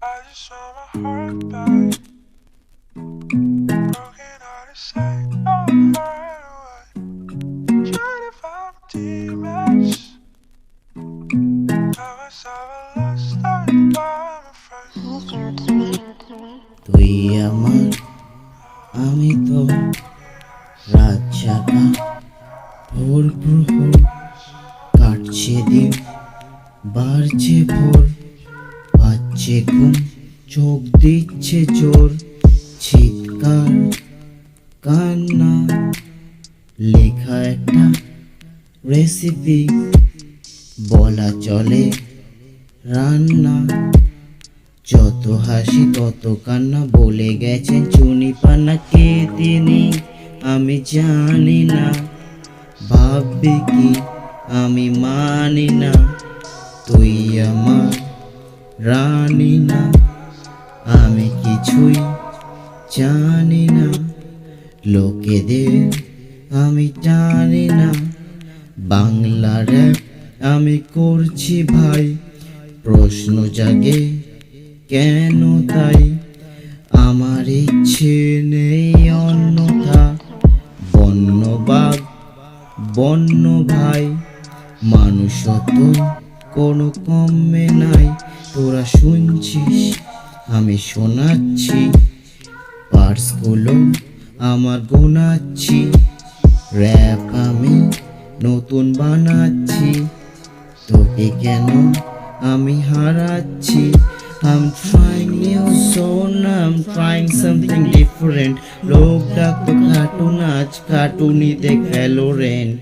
I just want my heart back. Broken hearted, say oh, right away. Trying to find my teammates. Tell myself I lost that I'm afraid. তুই আমার আমি তো রাত জাগা ভোর প্রহর কাটছে দিন বাড়ছে ভোর পাচ্ছে ঘুম চোখ দিচ্ছে জোর চিৎকার কান্না লেখা একটা রেসিপি বলা চলে রান্না যত হাসি তত কান্না বলে গেছেন চুনি পান্না কে তিনি আমি জানি না ভাববে কি আমি মানি না তুই আমার রানী না আমি কিছুই জানি না লোকেদের আমি জানি না বাংলা র‍্যাপ আমি করছি ভাই প্রশ্ন জাগে কেন তাই আমার ইচ্ছে নেই অন্যথা বন্যবাগ বন্য ভাই মানুষত্ব কোনো কমে নাই তোরা শুনছিস আমি শোনাচ্ছি পার্টসগুলো আমার গোনাচ্ছি র‍্যাপ আমি নতুন বানাচ্ছি তোকে কেন আমি হারাচ্ছি I'm trying new zone, I'm trying something different লোক ডাকতো কার্টুন আজ কার্টুনিতে খেলো রেন্ট